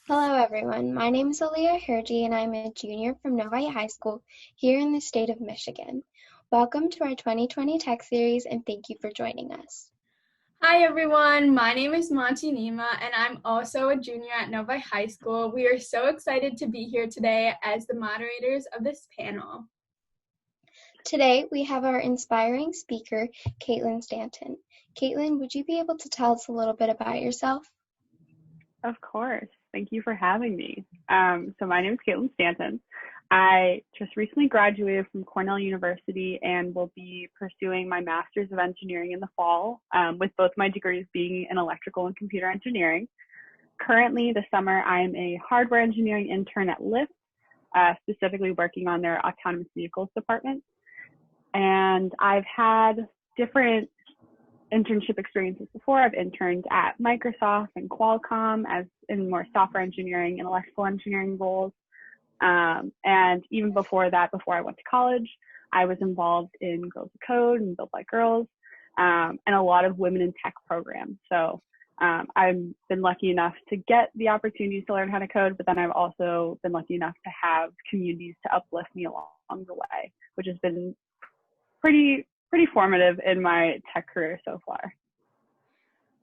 Hello, everyone. My name is Aaliyah Hirji, and I'm a junior from Novi High School here in the state of Michigan. Welcome to our 2020 Tech Series, and thank you for joining us. Hi everyone, my name is Monty Nima and I'm also a junior at Novi High School. We are so excited to be here today as the moderators of this panel. Today, we have our inspiring speaker, Stanton. Caitlin, would you be able to tell us a little bit about yourself? Of course. Thank you for having me. So my name is Stanton. I just recently graduated from Cornell University and will be pursuing my Master's of Engineering in the fall, with both my degrees being in electrical and computer engineering. Currently, this summer, I'm a hardware engineering intern at Lyft, specifically working on their autonomous vehicles department. And I've had different internship experiences before. I've interned at Microsoft and Qualcomm as in more software engineering and electrical engineering roles. And even before that, before I went to college, I was involved in Girls Who Code and Built by Girls, and a lot of women in tech programs. So I've been lucky enough to get the opportunities to learn how to code, but then I've also been lucky enough to have communities to uplift me along the way, which has been pretty formative in my tech career so far.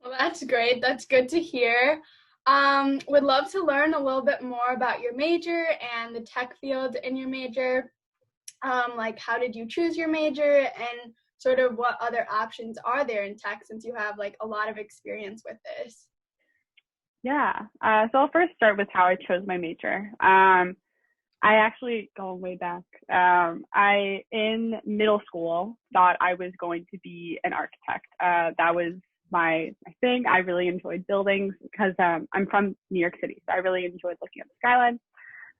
Well, that's great. That's good to hear. Would love to learn a little bit more about your major and the tech field in your major. Like how did you choose your major and sort of what other options are there in tech since you have like a lot of experience with this? Yeah, so I'll first start with how I chose my major. I actually, going way back, I, in middle school, thought I was going to be an architect. That was my thing. I really enjoyed buildings because I'm from New York City, so I really enjoyed looking at the skyline.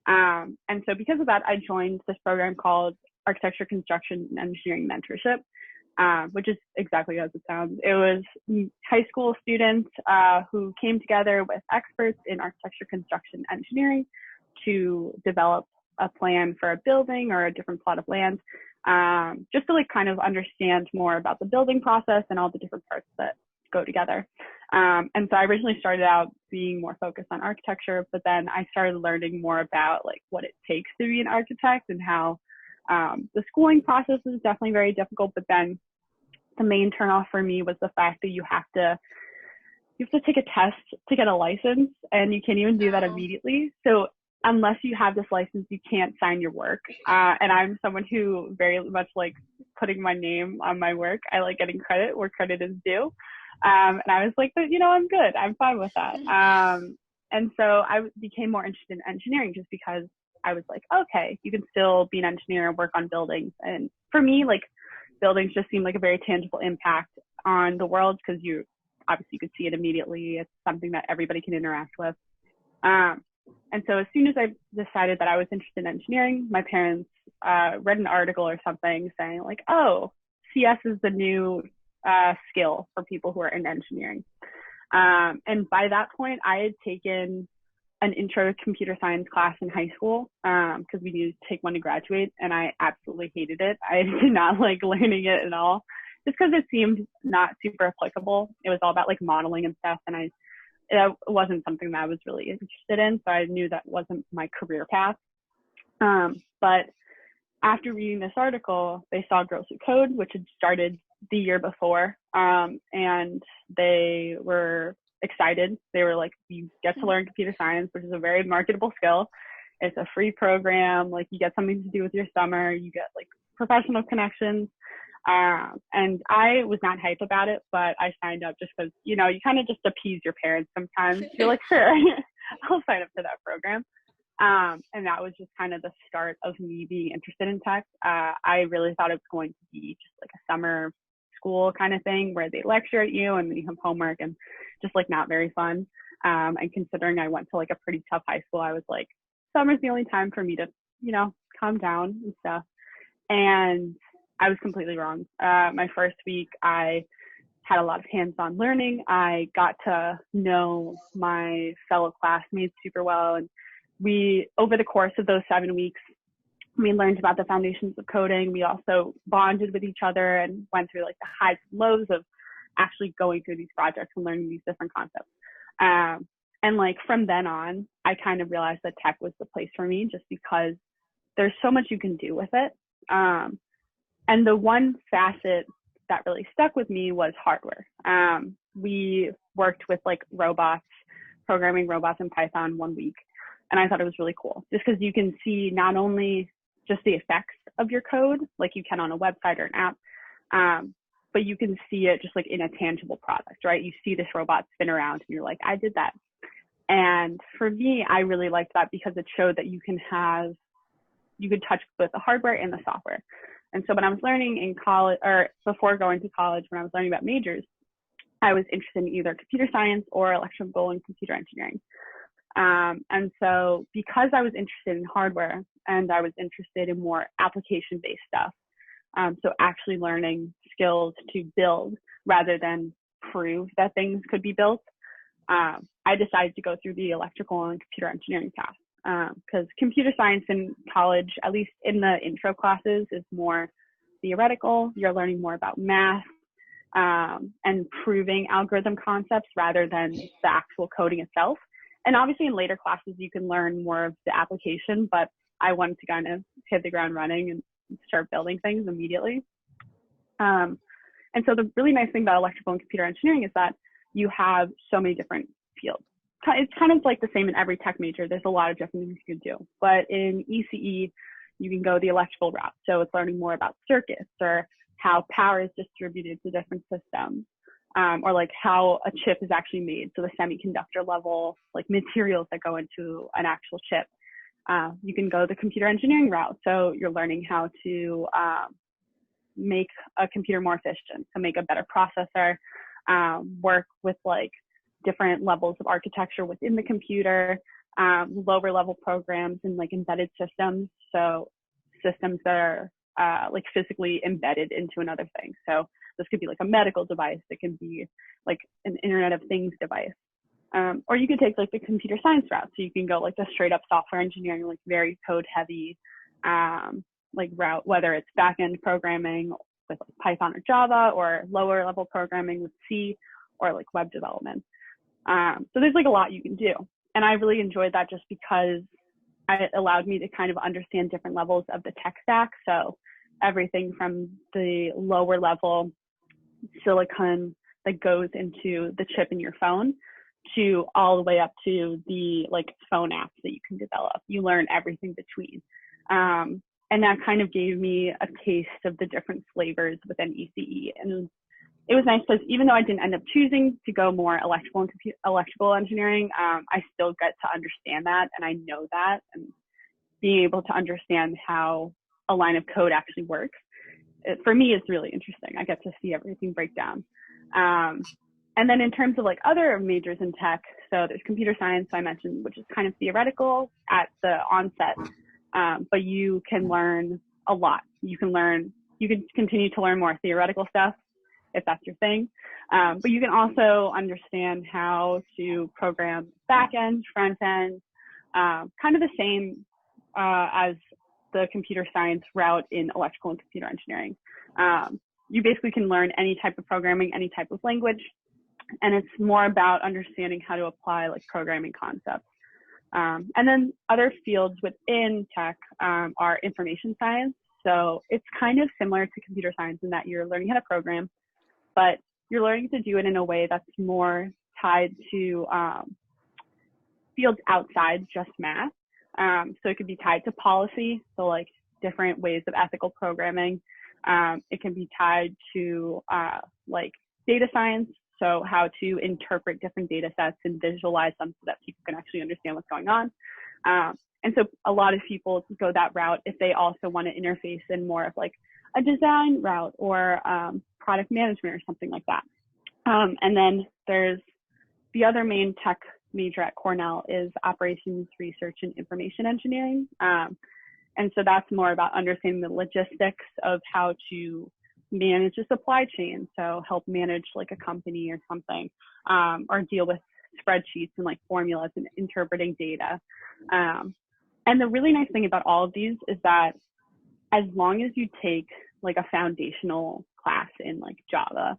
And so because of that, I joined this program called Architecture, Construction, and Engineering Mentorship, which is exactly as it sounds. It was high school students who came together with experts in architecture, construction, engineering to develop a plan for a building or a different plot of land, just to like kind of understand more about the building process and all the different parts that go together. And so I originally started out being more focused on architecture, but then I started learning more about like what it takes to be an architect and how the schooling process is definitely very difficult. But then the main turnoff for me was the fact that you have to take a test to get a license, and you can't even do that immediately. So unless you have this license, you can't sign your work. And I'm someone who very much likes putting my name on my work. I like getting credit where credit is due. And I was like, but I'm good. I'm fine with that. And so I became more interested in engineering just because I was like, okay, you can still be an engineer and work on buildings. And for me, like buildings just seemed like a very tangible impact on the world because you could see it immediately. It's something that everybody can interact with. And so as soon as I decided that I was interested in engineering, my parents read an article or something saying like, oh, CS is the new skill for people who are in engineering. And by that point, I had taken an intro to computer science class in high school because we needed to take one to graduate, and I absolutely hated it. I did not like learning it at all, just because it seemed not super applicable. It was all about like modeling and stuff, and it wasn't something that I was really interested in, so I knew that wasn't my career path. But after reading this article, they saw Girls Who Code, which had started the year before, and they were excited. They were like, you get to learn computer science, which is a very marketable skill. It's a free program. Like you get something to do with your summer. You get like professional connections. And I was not hype about it, but I signed up just because, you kind of just appease your parents sometimes. You're like, sure, I'll sign up for that program. And that was just kind of the start of me being interested in tech. I really thought it was going to be just like a summer school kind of thing where they lecture at you and then you have homework and just like not very fun. And considering I went to like a pretty tough high school, I was like, summer's the only time for me to, calm down and stuff. And I was completely wrong. My first week, I had a lot of hands-on learning. I got to know my fellow classmates super well. And over the course of those 7 weeks, we learned about the foundations of coding. We also bonded with each other and went through like the highs and lows of actually going through these projects and learning these different concepts. And like from then on, I kind of realized that tech was the place for me just because there's so much you can do with it. And the one facet that really stuck with me was hardware. We worked with like robots, programming robots in Python 1 week. And I thought it was really cool just because you can see not only just the effects of your code, like you can on a website or an app, but you can see it just like in a tangible product, right? You see this robot spin around and you're like, I did that. And for me, I really liked that because it showed that you could touch both the hardware and the software. And so when I was learning in college, or before going to college, when I was learning about majors, I was interested in either computer science or electrical and computer engineering. And so because I was interested in hardware and I was interested in more application-based stuff, so actually learning skills to build rather than prove that things could be built, I decided to go through the electrical and computer engineering path. Because computer science in college, at least in the intro classes, is more theoretical. You're learning more about math and proving algorithm concepts rather than the actual coding itself. And obviously in later classes, you can learn more of the application, but I wanted to kind of hit the ground running and start building things immediately. And so the really nice thing about electrical and computer engineering is that you have so many different fields. It's kind of like the same in every tech major. There's a lot of different things you can do. But in ECE, you can go the electrical route. So it's learning more about circuits or how power is distributed to different systems, or like how a chip is actually made. So the semiconductor level, like materials that go into an actual chip. You can go the computer engineering route. So you're learning how to make a computer more efficient, to make a better processor, work with like different levels of architecture within the computer, lower level programs and like embedded systems. So systems that are like physically embedded into another thing. So this could be like a medical device. It can be like an Internet of Things device. Or you could take like the computer science route. So you can go like the straight up software engineering, like very code heavy, like route, whether it's back-end programming with like Python or Java, or lower level programming with C, or like web development. So there's like a lot you can do. And I really enjoyed that just because it allowed me to kind of understand different levels of the tech stack. So everything from the lower level silicon that goes into the chip in your phone to all the way up to the like phone apps that you can develop. You learn everything between. And that kind of gave me a taste of the different flavors within ECE. And it was nice because even though I didn't end up choosing to go more electrical engineering, I still get to understand that, and I know that, and being able to understand how a line of code actually works, for me, is really interesting. I get to see everything break down. And then in terms of like other majors in tech, so there's computer science, I mentioned, which is kind of theoretical at the onset, but you can learn a lot. You can continue to learn more theoretical stuff if that's your thing. But you can also understand how to program back-end, front-end, kind of the same as the computer science route in electrical and computer engineering. You basically can learn any type of programming, any type of language, and it's more about understanding how to apply like programming concepts. And then other fields within tech are information science. So it's kind of similar to computer science in that you're learning how to program, but you're learning to do it in a way that's more tied to fields outside just math. So it could be tied to policy, so like different ways of ethical programming. It can be tied to like data science, so how to interpret different data sets and visualize them so that people can actually understand what's going on. And so a lot of people go that route if they also want to interface in more of like a design route or product management or something like that. And then there's the other main tech major at Cornell is operations, research, and information engineering. And so that's more about understanding the logistics of how to manage a supply chain. So help manage like a company or something, or deal with spreadsheets and like formulas and interpreting data. And the really nice thing about all of these is that as long as you take like a foundational class in like Java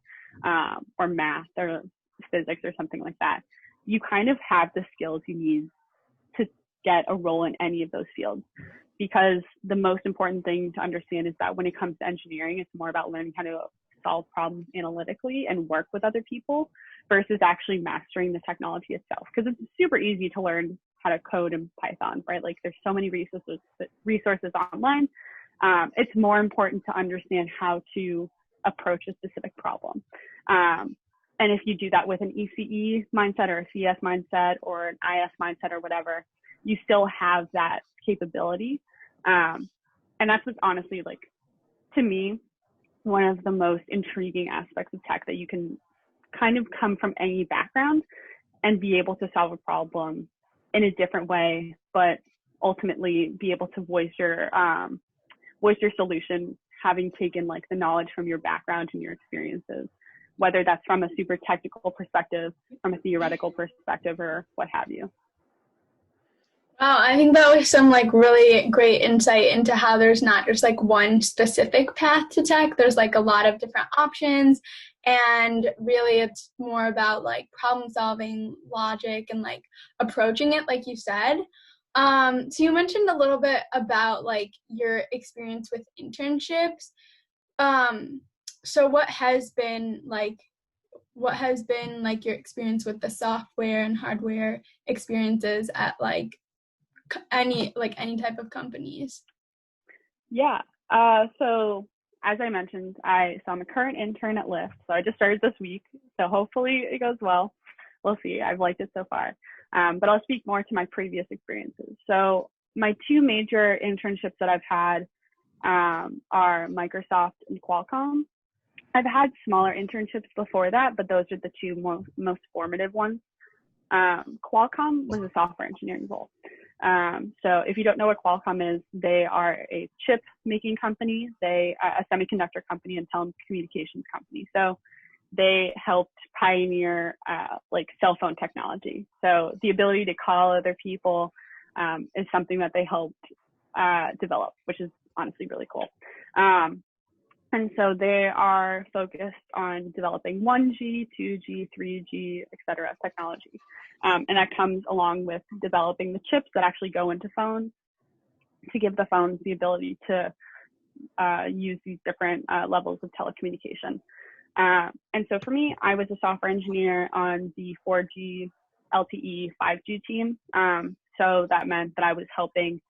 or math or physics or something like that, you kind of have the skills you need to get a role in any of those fields. Because the most important thing to understand is that when it comes to engineering, it's more about learning how to solve problems analytically and work with other people versus actually mastering the technology itself. Because it's super easy to learn how to code in Python, right? Like there's so many resources online. It's more important to understand how to approach a specific problem. And if you do that with an ECE mindset or a CS mindset or an IS mindset or whatever, you still have that capability. And that's what's honestly, like, to me, one of the most intriguing aspects of tech, that you can kind of come from any background and be able to solve a problem in a different way, but ultimately be able to voice your solution, having taken like the knowledge from your background and your experiences, whether that's from a super technical perspective, from a theoretical perspective, or what have you. Wow, I think that was some like really great insight into how there's not just like one specific path to tech. There's like a lot of different options, and really it's more about like problem solving, logic, and like approaching it like you said. So you mentioned a little bit about like your experience with internships. So what has been like your experience with the software and hardware experiences at like any type of companies? Yeah. So as I mentioned, I'm a current intern at Lyft. So I just started this week. So hopefully it goes well. We'll see. I've liked it so far. But I'll speak more to my previous experiences. So my two major internships that I've had are Microsoft and Qualcomm. I've had smaller internships before that, but those are the two most formative ones. Qualcomm was a software engineering role. So if you don't know what Qualcomm is, they are a chip making company, a semiconductor company and telecommunications company. So they helped pioneer like cell phone technology. So the ability to call other people is something that they helped develop, which is honestly really cool. And so they are focused on developing 1G, 2G, 3G, et cetera, technology. And that comes along with developing the chips that actually go into phones to give the phones the ability to use these different levels of telecommunication. And so for me, I was a software engineer on the 4G, LTE, 5G team. So that meant that I was helping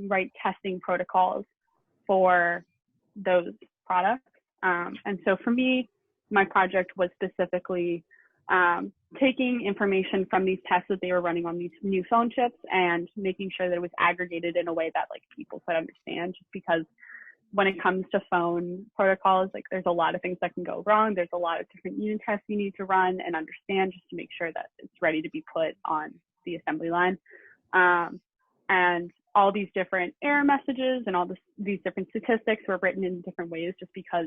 write testing protocols for those products. And so for me, my project was specifically taking information from these tests that they were running on these new phone chips and making sure that it was aggregated in a way that like people could understand, just because when it comes to phone protocols, like there's a lot of things that can go wrong. There's a lot of different unit tests you need to run and understand just to make sure that it's ready to be put on the assembly line. And all these different error messages and all these different statistics were written in different ways just because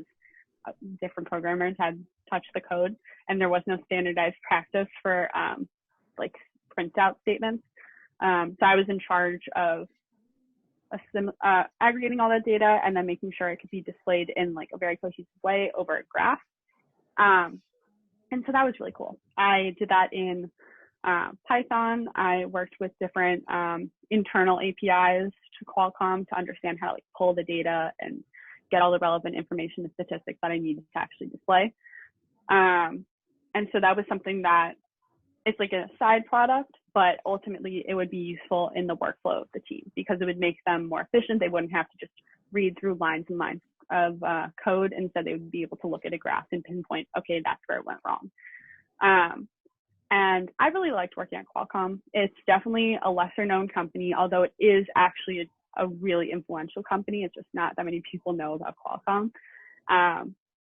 different programmers had touched the code and there was no standardized practice for like printout statements. So I was in charge of aggregating all that data and then making sure it could be displayed in like a very cohesive way over a graph. And so that was really cool. I did that in Python. I worked with different internal APIs to Qualcomm to understand how to like pull the data and get all the relevant information and statistics that I needed to actually display. And so that was something that it's like a side product, but ultimately it would be useful in the workflow of the team because it would make them more efficient. They wouldn't have to just read through lines and lines of code. Instead, they would be able to look at a graph and pinpoint, okay, that's where it went wrong. And I really liked working at Qualcomm. It's definitely a lesser known company, although it is actually a really influential company. It's just not that many people know about Qualcomm.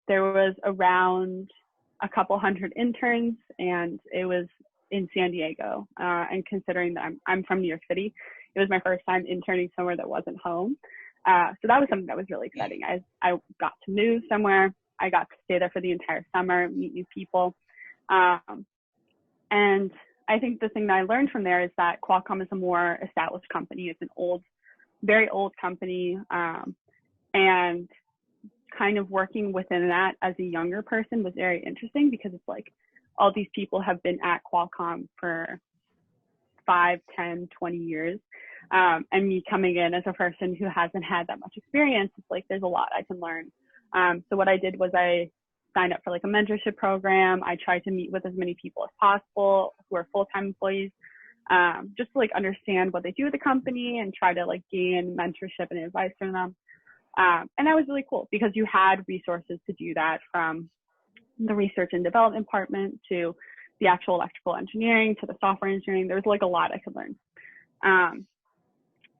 There was around a couple hundred interns and it was in San Diego. And considering that I'm from New York City, it was my first time interning somewhere that wasn't home. So that was something that was really exciting. I got to move somewhere. I got to stay there for the entire summer, meet new people. And I think the thing that I learned from there is that Qualcomm is a more established company. It's an very old company. And kind of working within that as a younger person was very interesting, because it's like all these people have been at Qualcomm for 5, 10, 20 years. And me coming in as a person who hasn't had that much experience, it's like there's a lot I can learn. So what I did was I signed up for like a mentorship program. I tried to meet with as many people as possible who are full-time employees, just to like understand what they do at the company and try to like gain mentorship and advice from them. And that was really cool because you had resources to do that, from the research and development department to the actual electrical engineering to the software engineering. There was like a lot I could learn.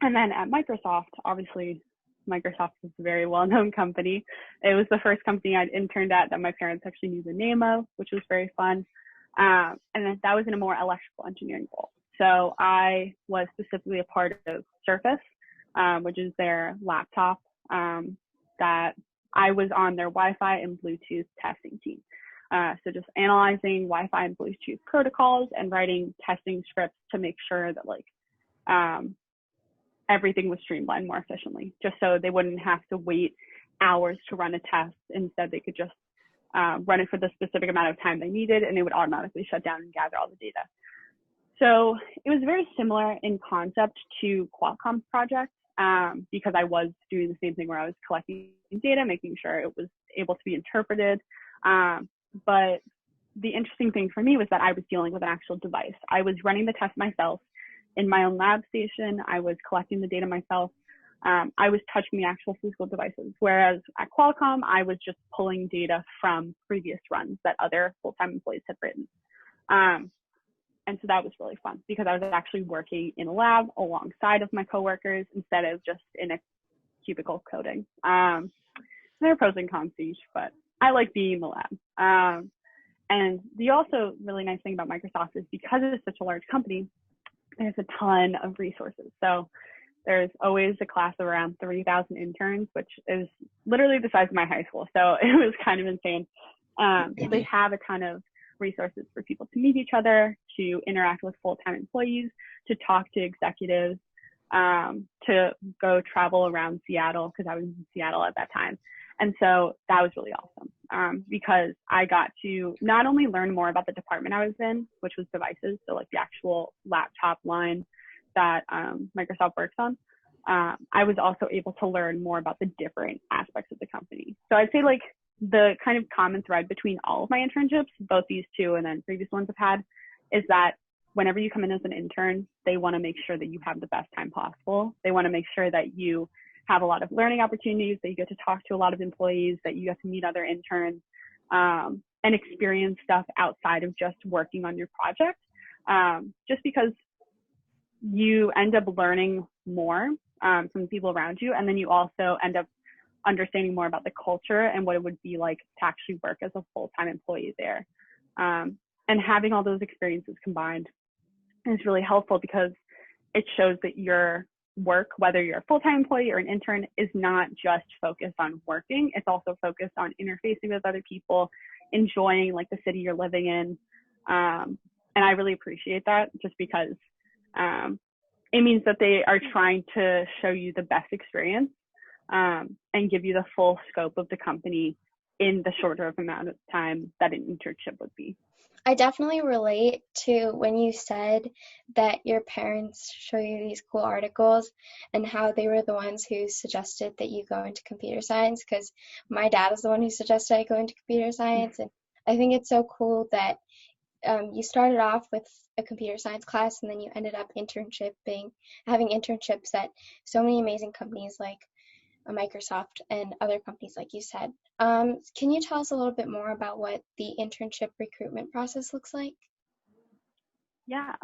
And then at Microsoft, obviously, Microsoft is a very well-known company. It was the first company I'd interned at that my parents actually knew the name of, which was very fun. And then that was in a more electrical engineering role. So I was specifically a part of Surface, which is their laptop, that I was on their Wi-Fi and Bluetooth testing team. So just analyzing Wi-Fi and Bluetooth protocols and writing testing scripts to make sure that like everything was streamlined more efficiently, just so they wouldn't have to wait hours to run a test. Instead, they could just run it for the specific amount of time they needed, and it would automatically shut down and gather all the data. So it was very similar in concept to Qualcomm's project, because I was doing the same thing where I was collecting data, making sure it was able to be interpreted. But the interesting thing for me was that I was dealing with an actual device. I was running the test myself in my own lab station. I was collecting the data myself. I was touching the actual physical devices, whereas at Qualcomm, I was just pulling data from previous runs that other full-time employees had written. And so that was really fun because I was actually working in a lab alongside of my coworkers instead of just in a cubicle coding. There are pros and cons to each, but I like being in the lab. And the also really nice thing about Microsoft is because it is such a large company, there's a ton of resources. So there's always a class of around 3,000 interns, which is literally the size of my high school. So it was kind of insane. So they have a ton of resources for people to meet each other, to interact with full-time employees, to talk to executives, to go travel around Seattle, because I was in Seattle at that time. And so that was really awesome, because I got to not only learn more about the department I was in, which was devices, so like the actual laptop line that Microsoft works on, I was also able to learn more about the different aspects of the company. So I'd say like the kind of common thread between all of my internships, both these two and then previous ones I've had, is that whenever you come in as an intern, they want to make sure that you have the best time possible. They want to make sure that you have a lot of learning opportunities, that you get to talk to a lot of employees, that you get to meet other interns, and experience stuff outside of just working on your project, just because you end up learning more from the people around you, and then you also end up understanding more about the culture and what it would be like to actually work as a full-time employee there. And having all those experiences combined is really helpful because it shows that your work, whether you're a full-time employee or an intern, is not just focused on working. It's also focused on interfacing with other people, enjoying like the city you're living in. And I really appreciate that, just because it means that they are trying to show you the best experience, and give you the full scope of the company in the shorter amount of time that an internship would be. I definitely relate to when you said that your parents show you these cool articles and how they were the ones who suggested that you go into computer science, because my dad is the one who suggested I go into computer science. And I think it's so cool that you started off with a computer science class and then you ended up having internships at so many amazing companies like Microsoft and other companies, like you said. Can you tell us a little bit more about what the internship recruitment process looks like? Yeah.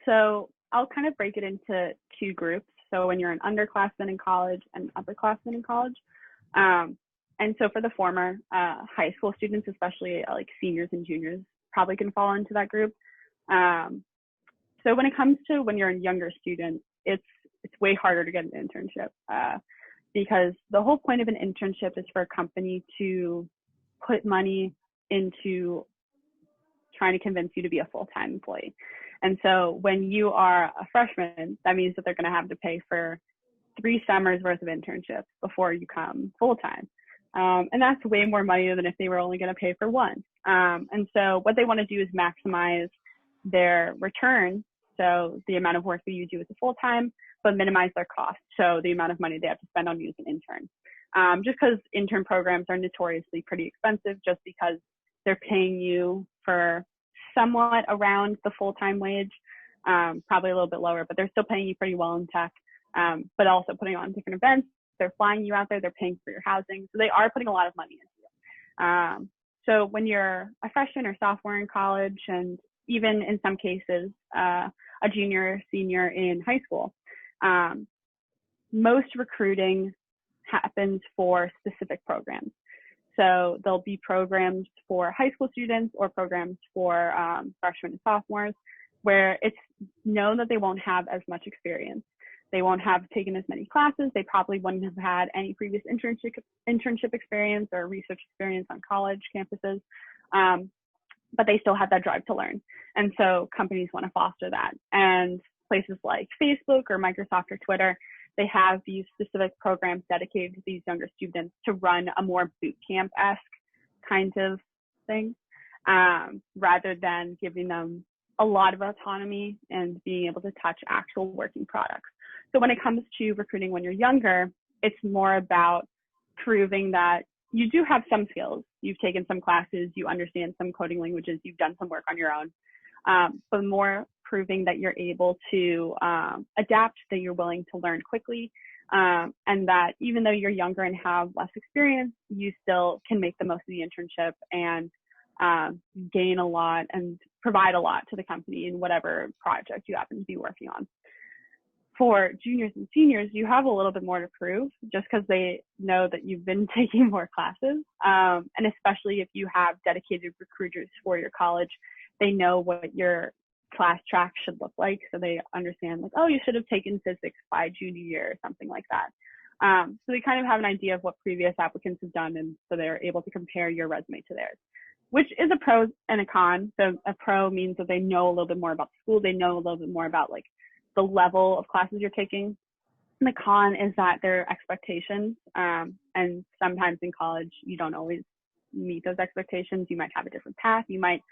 So I'll kind of break it into two groups. So when you're an underclassman in college and upperclassman in college. And so for the former, high school students, especially like seniors and juniors, probably can fall into that group. So when it comes to when you're a younger student, it's way harder to get an internship, because the whole point of an internship is for a company to put money into trying to convince you to be a full-time employee. And so when you are a freshman, that means that they're going to have to pay for 3 summers worth of internships before you come full-time. And that's way more money than if they were only going to pay for one. And so what they want to do is maximize their return, so the amount of work that you do as a full-time, but minimize their cost, so the amount of money they have to spend on you as an intern. Just because intern programs are notoriously pretty expensive, just because they're paying you for somewhat around the full-time wage, probably a little bit lower, but they're still paying you pretty well in tech, but also putting on different events. They're flying you out there, they're paying for your housing, so they are putting a lot of money into it. So when you're a freshman or sophomore in college, and even in some cases, a junior or senior in high school, most recruiting happens for specific programs. So there'll be programs for high school students or programs for freshmen and sophomores where it's known that they won't have as much experience. They won't have taken as many classes. They probably wouldn't have had any previous internship experience or research experience on college campuses, but they still have that drive to learn. And so companies want to foster that. And places like Facebook or Microsoft or Twitter, they have these specific programs dedicated to these younger students to run a more boot camp-esque kind of thing, rather than giving them a lot of autonomy and being able to touch actual working products. So when it comes to recruiting when you're younger, it's more about proving that you do have some skills. You've taken some classes, you understand some coding languages, you've done some work on your own, but more proving that you're able to adapt, that you're willing to learn quickly, and that even though you're younger and have less experience, you still can make the most of the internship and gain a lot and provide a lot to the company in whatever project you happen to be working on. For juniors and seniors, you have a little bit more to prove just because they know that you've been taking more classes. And especially if you have dedicated recruiters for your college, they know what your class track should look like. So they understand like, oh, you should have taken physics by junior year or something like that. So they kind of have an idea of what previous applicants have done. And so they're able to compare your resume to theirs, which is a pro and a con. So a pro means that they know a little bit more about the school. They know a little bit more about like the level of classes you're taking. And the con is that there are expectations, and sometimes in college you don't always meet those expectations. You might have a different path. You might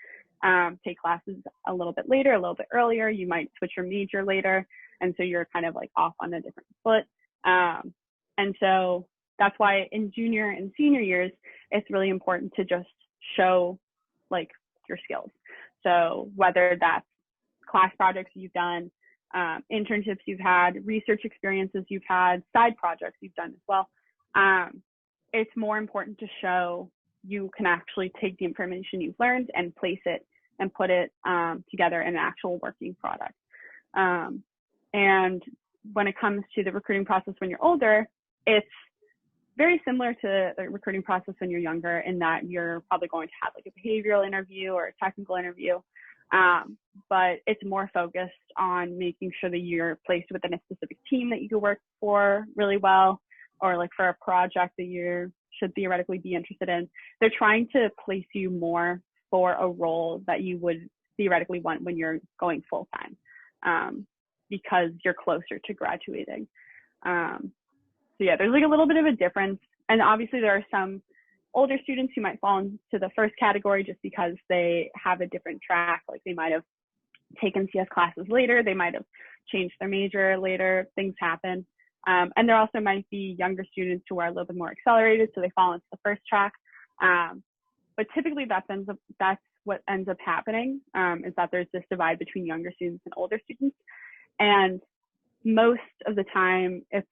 take classes a little bit later, a little bit earlier. You might switch your major later, and so you're kind of like off on a different foot. And so that's why in junior and senior years, it's really important to just show like your skills. So whether that's class projects you've done, internships you've had, research experiences you've had, side projects you've done as well. It's more important to show you can actually take the information you've learned and place it and put it together in an actual working product. And when it comes to the recruiting process when you're older, it's very similar to the recruiting process when you're younger in that you're probably going to have like a behavioral interview or a technical interview. But it's more focused on making sure that you're placed within a specific team that you can work for really well, or like for a project that you should theoretically be interested in. They're trying to place you more for a role that you would theoretically want when you're going full time, because you're closer to graduating. So yeah, there's like a little bit of a difference. And obviously there are some older students who might fall into the first category just because they have a different track. Like they might have taken CS classes later, they might have changed their major later, things happen. And there also might be younger students who are a little bit more accelerated, so they fall into the first track. But typically that's what ends up happening, is that there's this divide between younger students and older students. And most of the time it's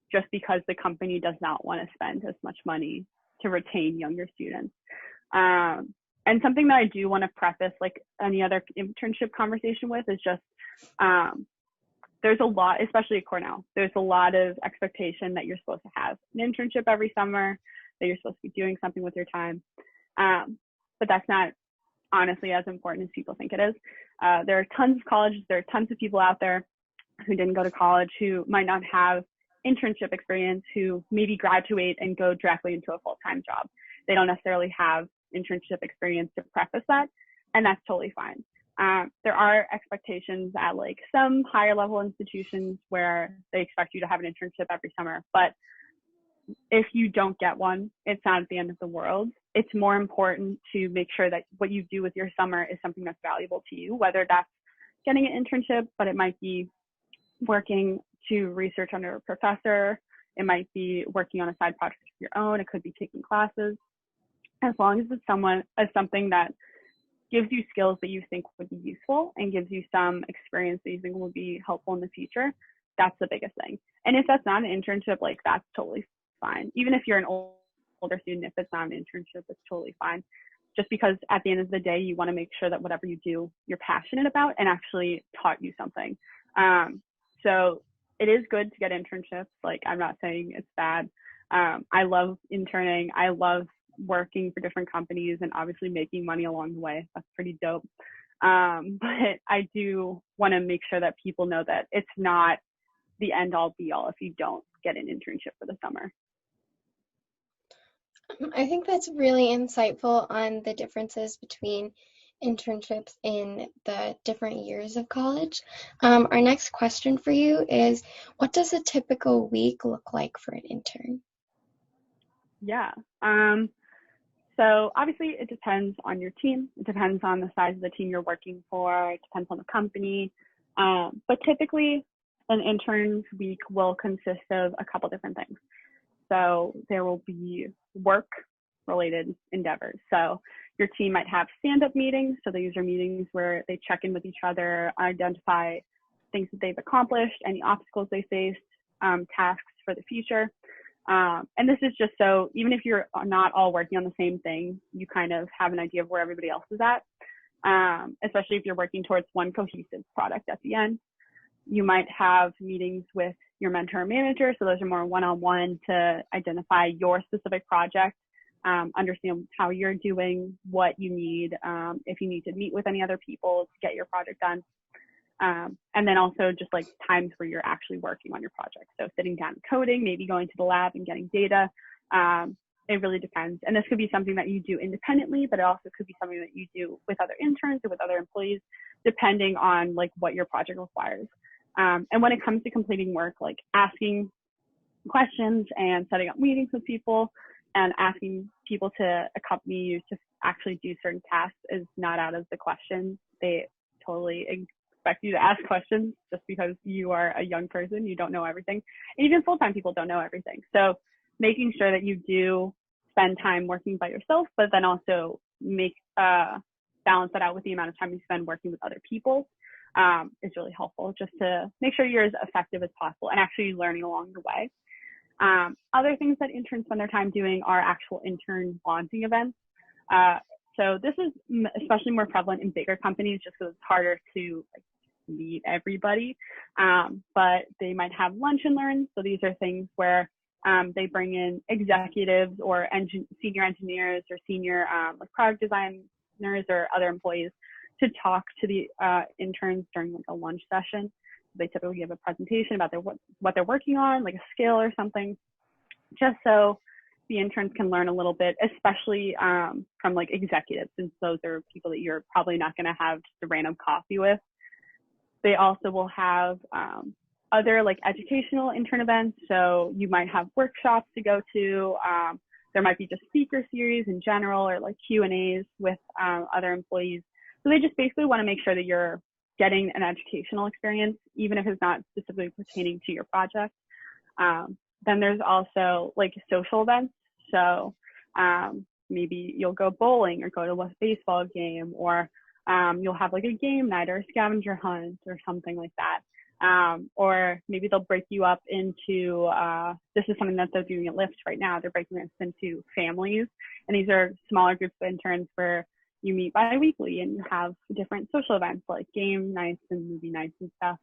just because the company does not want to spend as much money to retain younger students. And something that I do want to preface, like any other internship conversation with, is just there's a lot, especially at Cornell, there's a lot of expectation that you're supposed to have an internship every summer, that you're supposed to be doing something with your time. But that's not honestly as important as people think it is. There are tons of colleges, there are tons of people out there who didn't go to college, who might not have internship experience, who maybe graduate and go directly into a full-time job. They don't necessarily have internship experience to preface that, and that's totally fine. There are expectations at like some higher level institutions where they expect you to have an internship every summer, but if you don't get one, it's not at the end of the world. It's more important to make sure that what you do with your summer is something that's valuable to you, whether that's getting an internship, but it might be working to research under a professor. It might be working on a side project of your own. It could be taking classes. As long as it's something that gives you skills that you think would be useful and gives you some experience that you think will be helpful in the future, that's the biggest thing. And if that's not an internship, like that's totally fine. Even if you're an older student, if it's not an internship, it's totally fine. Just because at the end of the day, you want to make sure that whatever you do, you're passionate about and actually taught you something. So it is good to get internships. Like, I'm not saying it's bad. I love interning. I love working for different companies and obviously making money along the way. That's pretty dope. But I do want to make sure that people know that it's not the end all be all if you don't get an internship for the summer. I think that's really insightful on the differences between internships in the different years of college. Our next question for you is, what does a typical week look like for an intern? Yeah. So obviously it depends on your team. It depends on the size of the team you're working for. It depends on the company. But typically an intern's week will consist of a couple different things. So there will be work-related endeavors. So your team might have stand-up meetings. So these are meetings where they check in with each other, identify things that they've accomplished, any obstacles they faced, tasks for the future. And this is just so even if you're not all working on the same thing, you kind of have an idea of where everybody else is at, especially if you're working towards one cohesive product at the end. You might have meetings with your mentor or manager. So those are more one-on-one to identify your specific project, understand how you're doing, what you need, if you need to meet with any other people to get your project done. And then also just like times where you're actually working on your project. So sitting down and coding, maybe going to the lab and getting data. It really depends. And this could be something that you do independently, but it also could be something that you do with other interns or with other employees, depending on like what your project requires. And when it comes to completing work, like asking questions and setting up meetings with people and asking people to accompany you to actually do certain tasks is not out of the question. They totally expect you to ask questions just because you are a young person, you don't know everything. And even full-time people don't know everything. So making sure that you do spend time working by yourself, but then also balance that out with the amount of time you spend working with other people is really helpful, just to make sure you're as effective as possible and actually learning along the way. Other things that interns spend their time doing are actual intern bonding events. So this is especially more prevalent in bigger companies just because it's harder to meet everybody. But they might have lunch and learns. So these are things where they bring in executives or senior engineers or senior like product designers or other employees to talk to the interns during like a lunch session. They typically give a presentation about what they're working on, like a skill or something, just so the interns can learn a little bit, especially from like executives, since those are people that you're probably not going to have just a random coffee with. They also will have other like educational intern events. So you might have workshops to go to. There might be just speaker series in general or like Q&As with other employees. So they just basically want to make sure that you're getting an educational experience, even if it's not specifically pertaining to your project. Then there's also like social events. So maybe you'll go bowling or go to a baseball game, or you'll have like a game night or a scavenger hunt or something like that. Or maybe they'll break you up into, this is something that they're doing at Lyft right now. They're breaking this into families. And these are smaller groups of interns where you meet bi-weekly and you have different social events like game nights and movie nights and stuff,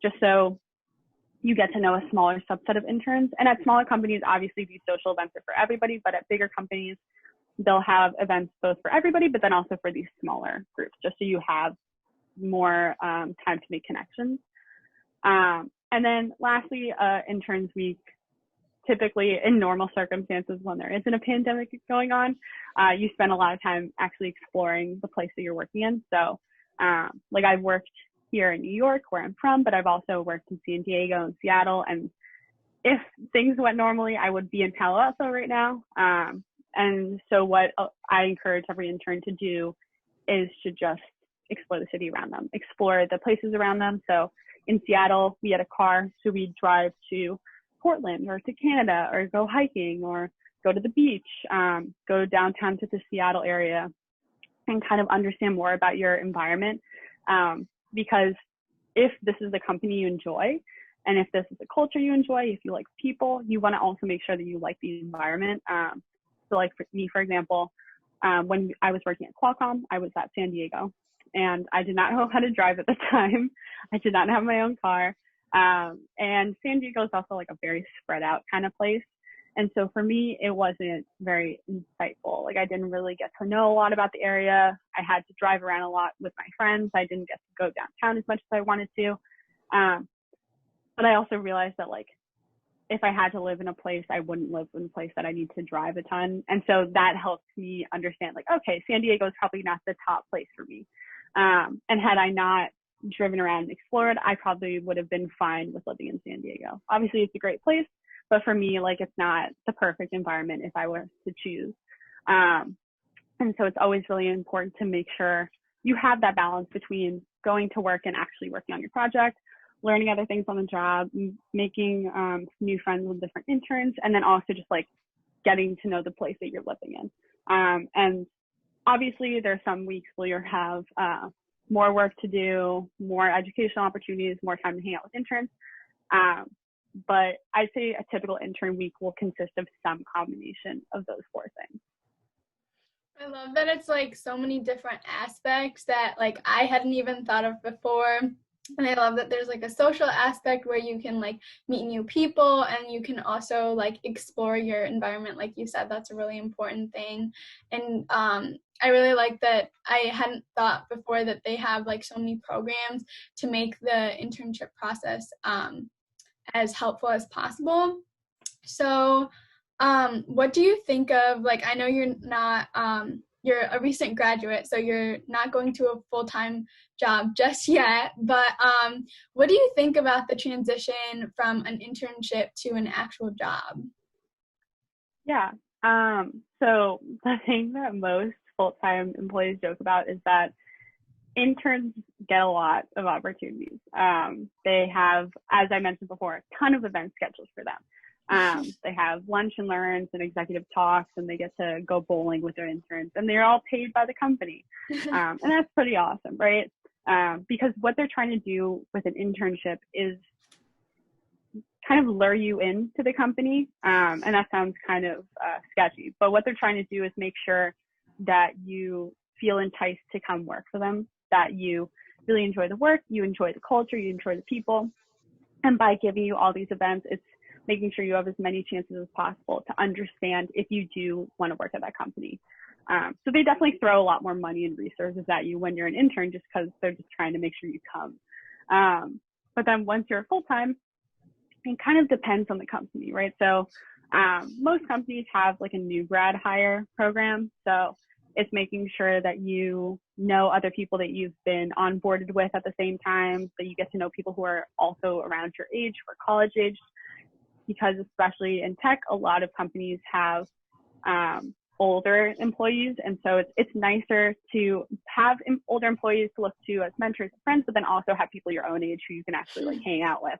just so you get to know a smaller subset of interns. And at smaller companies, obviously these social events are for everybody, but at bigger companies, they'll have events both for everybody, but then also for these smaller groups, just so you have more time to make connections. And then lastly, Interns Week, typically in normal circumstances when there isn't a pandemic going on, you spend a lot of time actually exploring the place that you're working in. So like I've worked here in New York where I'm from, but I've also worked in San Diego and Seattle, and if things went normally, I would be in Palo Alto right now. And so what I encourage every intern to do is to just explore the city around them, explore the places around them. So in Seattle, we had a car, so we'd drive to Portland or to Canada or go hiking or go to the beach, go downtown to the Seattle area and kind of understand more about your environment. Because if this is the company you enjoy, and if this is a culture you enjoy, if you like people, you want to also make sure that you like the environment. So like for me, for example, when I was working at Qualcomm, I was at San Diego and I did not know how to drive at the time. I did not have my own car. And San Diego is also like a very spread out kind of place. And so for me, it wasn't very insightful. Like I didn't really get to know a lot about the area. I had to drive around a lot with my friends. I didn't get to go downtown as much as I wanted to. But I also realized that like, if I had to live in a place, I wouldn't live in a place that I need to drive a ton. And so that helped me understand like, okay, San Diego is probably not the top place for me. And had I not driven around and explored, I probably would have been fine with living in San Diego. Obviously, it's a great place, but for me, like it's not the perfect environment if I were to choose. And so it's always really important to make sure you have that balance between going to work and actually working on your project, learning other things on the job, making new friends with different interns, and then also just like getting to know the place that you're living in. And obviously there's some weeks where you have more work to do, more educational opportunities, more time to hang out with interns. But I'd say a typical intern week will consist of some combination of those four things. I love that it's like so many different aspects that like I hadn't even thought of before. And I love that there's like a social aspect where you can like meet new people and you can also like explore your environment. Like you said, that's a really important thing. And I really like that I hadn't thought before that they have like so many programs to make the internship process as helpful as possible. So what do you think of, like, I know you're not, you're a recent graduate, so you're not going to a full-time job just yet, but what do you think about the transition from an internship to an actual job? Yeah. So the thing that most full-time employees joke about is that interns get a lot of opportunities. They have, as I mentioned before, a ton of events scheduled for them. They have lunch and learns and executive talks, and they get to go bowling with their interns, and they're all paid by the company. And that's pretty awesome, right? Because what they're trying to do with an internship is kind of lure you into the company. And that sounds kind of sketchy, but what they're trying to do is make sure that you feel enticed to come work for them, that you really enjoy the work, you enjoy the culture, you enjoy the people. And by giving you all these events, it's making sure you have as many chances as possible to understand if you do want to work at that company. So they definitely throw a lot more money and resources at you when you're an intern, just because they're just trying to make sure you come. But then once you're full-time, it kind of depends on the company, right? So most companies have like a new grad hire program. So it's making sure that you know other people that you've been onboarded with at the same time, that you get to know people who are also around your age or college age, because especially in tech, a lot of companies have older employees. And so it's nicer to have older employees to look to as mentors and friends, but then also have people your own age who you can actually like hang out with.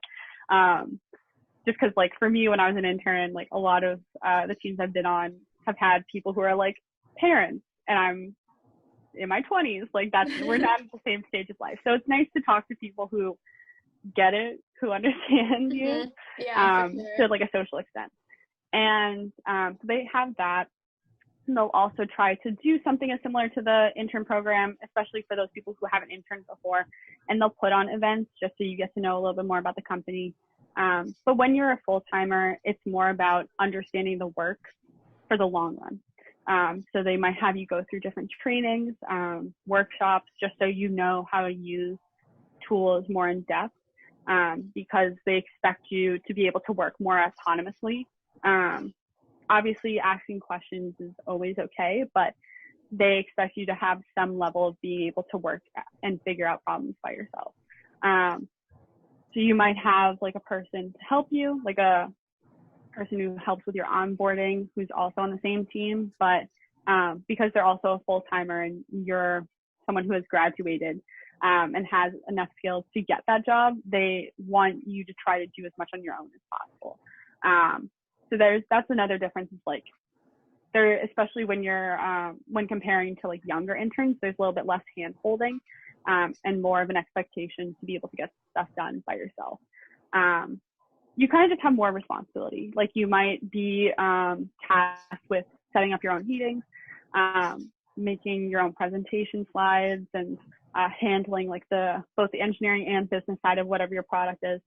Just because like for me, when I was an intern, like a lot of the teams I've been on have had people who are like parents, and I'm in my 20s. Like we're not at the same stage of life. So it's nice to talk to people who get it, who understand you, to like a social extent. And so they have that. And they'll also try to do something as similar to the intern program, especially for those people who haven't interned before. And they'll put on events just so you get to know a little bit more about the company. But when you're a full-timer, it's more about understanding the work for the long run. So they might have you go through different trainings, workshops, just so you know how to use tools more in depth, because they expect you to be able to work more autonomously. Obviously, asking questions is always okay, but they expect you to have some level of being able to work and figure out problems by yourself. So you might have like a person to help you, like a person who helps with your onboarding who's also on the same team, but because they're also a full-timer and you're someone who has graduated and has enough skills to get that job, they want you to try to do as much on your own as possible. So that's another difference. Is like there, especially when you're when comparing to like younger interns, there's a little bit less hand holding and more of an expectation to be able to get stuff done by yourself. You kind of just have more responsibility. Like you might be tasked with setting up your own meetings, making your own presentation slides, and handling like both the engineering and business side of whatever your product is.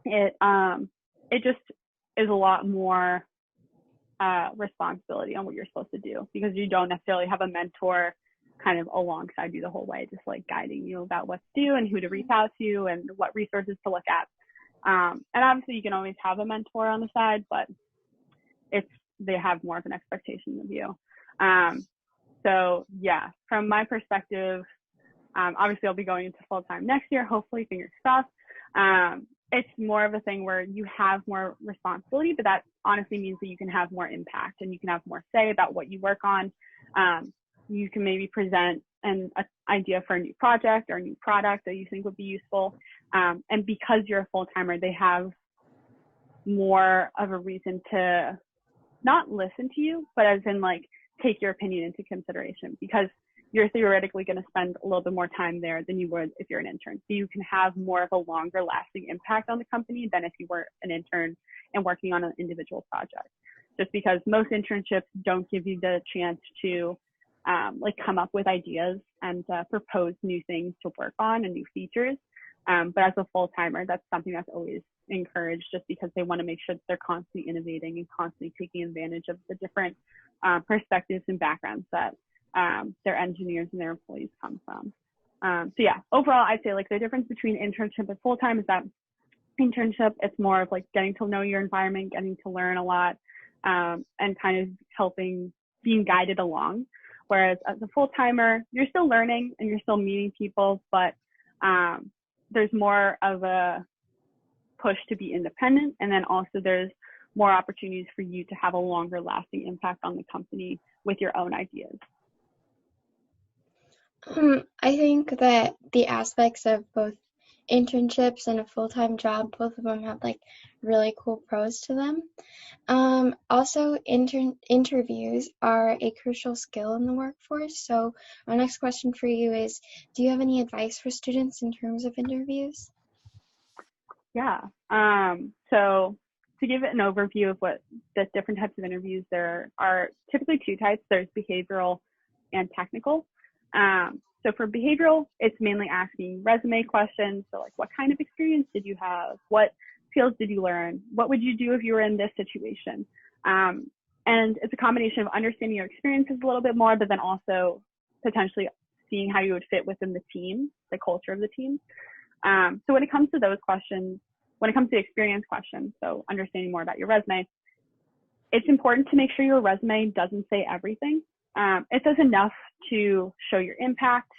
It just is a lot more responsibility on what you're supposed to do, because you don't necessarily have a mentor kind of alongside you the whole way, just like guiding you about what to do and who to reach out to and what resources to look at. And obviously you can always have a mentor on the side, but they have more of an expectation of you. So yeah, from my perspective, obviously I'll be going into full-time next year, hopefully, fingers crossed. It's more of a thing where you have more responsibility, but that honestly means that you can have more impact and you can have more say about what you work on. You can maybe present an idea for a new project or a new product that you think would be useful. And because you're a full-timer, they have more of a reason to not listen to you, but as in like take your opinion into consideration, because you're theoretically going to spend a little bit more time there than you would if you're an intern. So you can have more of a longer lasting impact on the company than if you were an intern and working on an individual project. Just because most internships don't give you the chance to like come up with ideas and propose new things to work on and new features. But as a full-timer, that's something that's always encouraged, just because they want to make sure that they're constantly innovating and constantly taking advantage of the different perspectives and backgrounds that their engineers and their employees come from. So yeah, overall, I'd say like the difference between internship and full-time is that internship, it's more of like getting to know your environment, getting to learn a lot, and kind of helping, being guided along. Whereas as a full-timer, you're still learning and you're still meeting people, but there's more of a push to be independent. And then also there's more opportunities for you to have a longer lasting impact on the company with your own ideas. I think that the aspects of both internships and a full-time job, both of them have like really cool pros to them. Also, interviews are a crucial skill in the workforce. So our next question for you is, do you have any advice for students in terms of interviews? Yeah. So to give it an overview of what the different types of interviews, there are typically two types. There's behavioral and technical. So for behavioral, it's mainly asking resume questions. So like, what kind of experience did you have? What skills did you learn? What would you do if you were in this situation? And it's a combination of understanding your experiences a little bit more, but then also potentially seeing how you would fit within the team, the culture of the team. So when it comes to those questions, when it comes to experience questions, so understanding more about your resume, it's important to make sure your resume doesn't say everything. It says enough to show your impact.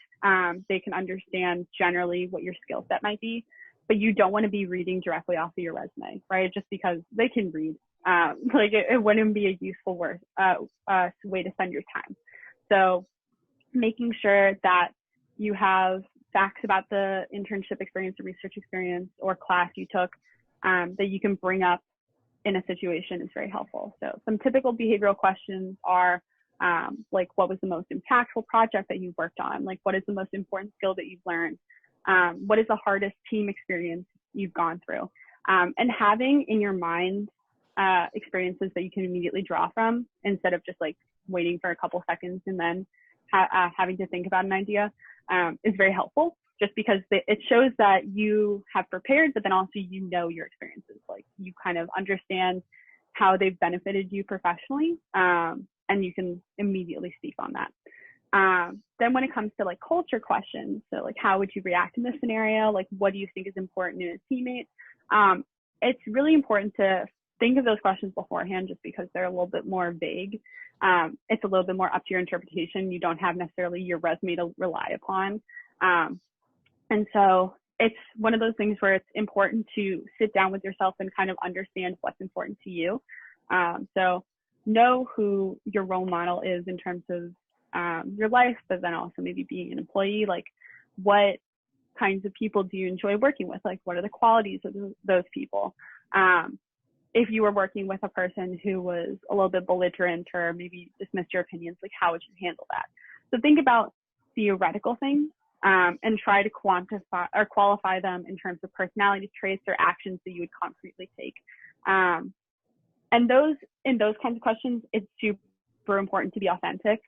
They can understand generally what your skill set might be, but you don't want to be reading directly off of your resume, right? Just because they can read. Like it wouldn't be a useful way to spend your time. So making sure that you have facts about the internship experience or research experience or class you took that you can bring up in a situation is very helpful. So some typical behavioral questions are like, what was the most impactful project that you worked on? Like, what is the most important skill that you've learned? What is the hardest team experience you've gone through? And having in your mind experiences that you can immediately draw from instead of just like waiting for a couple seconds and then having to think about an idea is very helpful, just because it shows that you have prepared, but then also you know your experiences. Like you kind of understand how they've benefited you professionally, and you can immediately speak on that. Then when it comes to like culture questions, so like how would you react in this scenario? Like what do you think is important in a teammate? It's really important to think of those questions beforehand, just because they're a little bit more vague. It's a little bit more up to your interpretation. You don't have necessarily your resume to rely upon. And so it's one of those things where it's important to sit down with yourself and kind of understand what's important to you. So know who your role model is in terms of your life, but then also maybe being an employee. Like, what kinds of people do you enjoy working with? Like, what are the qualities of those people? If you were working with a person who was a little bit belligerent or maybe dismissed your opinions, like, how would you handle that? So think about theoretical things and try to quantify or qualify them in terms of personality traits or actions that you would concretely take. And in those kinds of questions, it's super important to be authentic.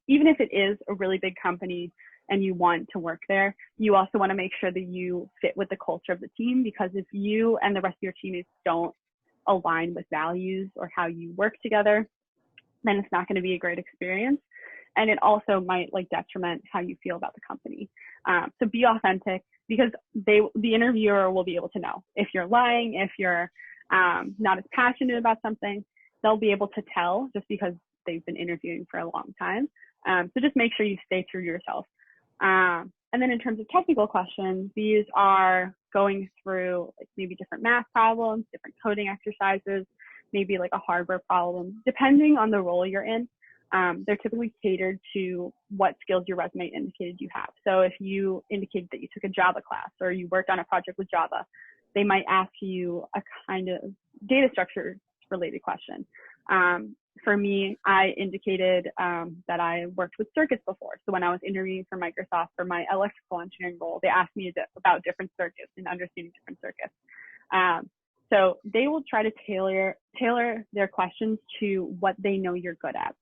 Even if it is a really big company and you want to work there, you also want to make sure that you fit with the culture of the team, because if you and the rest of your teammates don't align with values or how you work together, then it's not going to be a great experience. And it also might like detriment how you feel about the company. So be authentic, because the interviewer will be able to know if you're lying, if you're not as passionate about something. They'll be able to tell just because they've been interviewing for a long time. So just make sure you stay true to yourself. And then in terms of technical questions, these are going through like maybe different math problems, different coding exercises, maybe like a hardware problem, depending on the role you're in. They're typically catered to what skills your resume indicated you have. So if you indicated that you took a Java class or you worked on a project with Java, they might ask you a kind of data structure related question. For me, I indicated that I worked with circuits before. So when I was interviewing for Microsoft for my electrical engineering role, they asked me about different circuits and understanding different circuits. So they will try to tailor their questions to what they know you're good at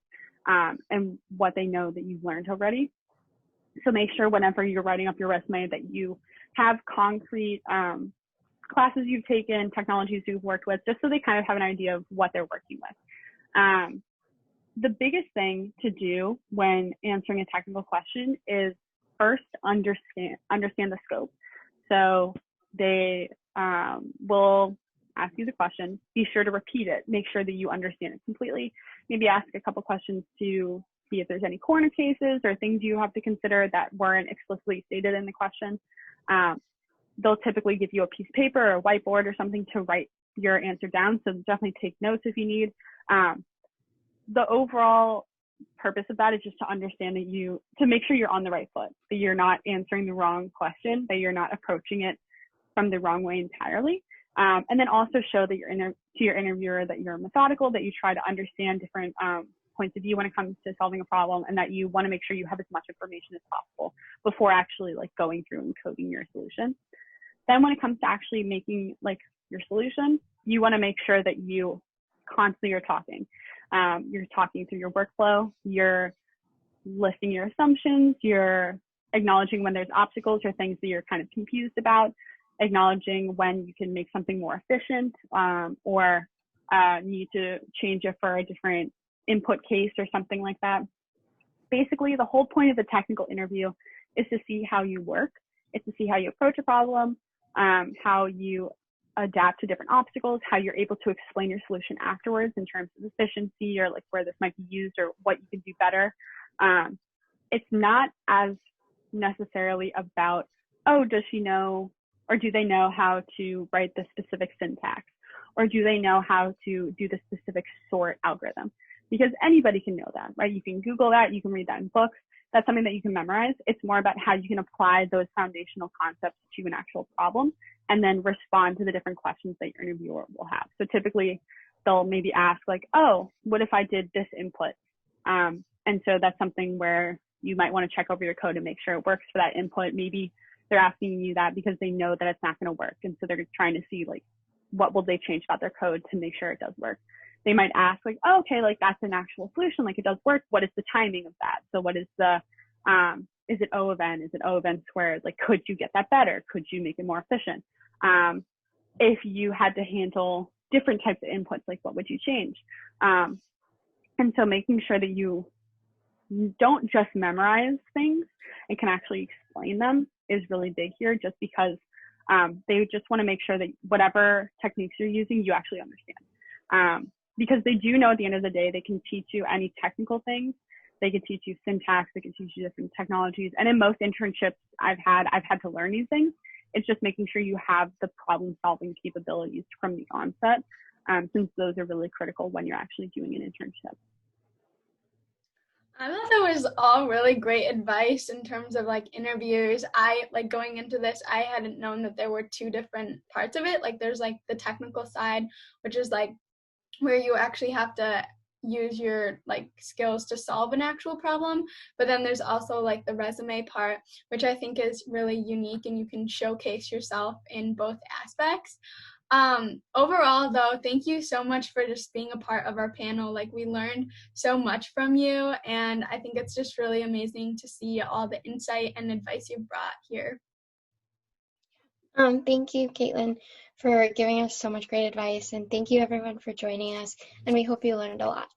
and what they know that you've learned already. So make sure whenever you're writing up your resume that you have concrete classes you've taken, technologies you've worked with, just so they kind of have an idea of what they're working with. The biggest thing to do when answering a technical question is first understand the scope. So they will ask you the question, be sure to repeat it, make sure that you understand it completely, maybe ask a couple questions to see if there's any corner cases or things you have to consider that weren't explicitly stated in the question. They'll typically give you a piece of paper or a whiteboard or something to write your answer down, so definitely take notes if you need. The overall purpose of that is just to understand that to make sure you're on the right foot, that you're not answering the wrong question, that you're not approaching it from the wrong way entirely. And then also show that to your interviewer that you're methodical, that you try to understand different points of view when it comes to solving a problem, and that you want to make sure you have as much information as possible before actually like going through and coding your solution. Then when it comes to actually making like your solution, you want to make sure that you constantly are talking. You're talking through your workflow, you're listing your assumptions, you're acknowledging when there's obstacles or things that you're kind of confused about, acknowledging when you can make something more efficient or need to change it for a different input case or something like that. Basically, the whole point of the technical interview is to see how you work. It's to see how you approach a problem, how you adapt to different obstacles, how you're able to explain your solution afterwards in terms of efficiency or like where this might be used or what you can do better. It's not as necessarily about, oh, does she know or do they know how to write the specific syntax, or do they know how to do the specific sort algorithm? Because anybody can know that, right? You can Google that, you can read that in books. That's something that you can memorize. It's more about how you can apply those foundational concepts to an actual problem and then respond to the different questions that your interviewer will have. So typically they'll maybe ask like, oh, what if I did this input? And so that's something where you might want to check over your code and make sure it works for that input. Maybe they're asking you that because they know that it's not going to work. And so they're trying to see like, what will they change about their code to make sure it does work? They might ask like, oh, okay, like that's an actual solution, like it does work. What is the timing of that? So what is the, is it O of n? Is it O of n squared? Like, could you get that better? Could you make it more efficient? If you had to handle different types of inputs, like what would you change? And so making sure that you don't just memorize things and can actually explain them is really big here, just because they just want to make sure that whatever techniques you're using, you actually understand. Because they do know at the end of the day, they can teach you any technical things. They can teach you syntax, they can teach you different technologies. And in most internships I've had to learn these things. It's just making sure you have the problem solving capabilities from the onset, since those are really critical when you're actually doing an internship. I thought that was all really great advice in terms of like interviews. I like going into this, I hadn't known that there were two different parts of it. Like there's like the technical side, which is like where you actually have to use your like skills to solve an actual problem. But then there's also like the resume part, which I think is really unique and you can showcase yourself in both aspects. Overall though, thank you so much for just being a part of our panel. Like we learned so much from you, and I think it's just really amazing to see all the insight and advice you brought here. Thank you, Caitlin, for giving us so much great advice, and thank you everyone for joining us, and we hope you learned a lot.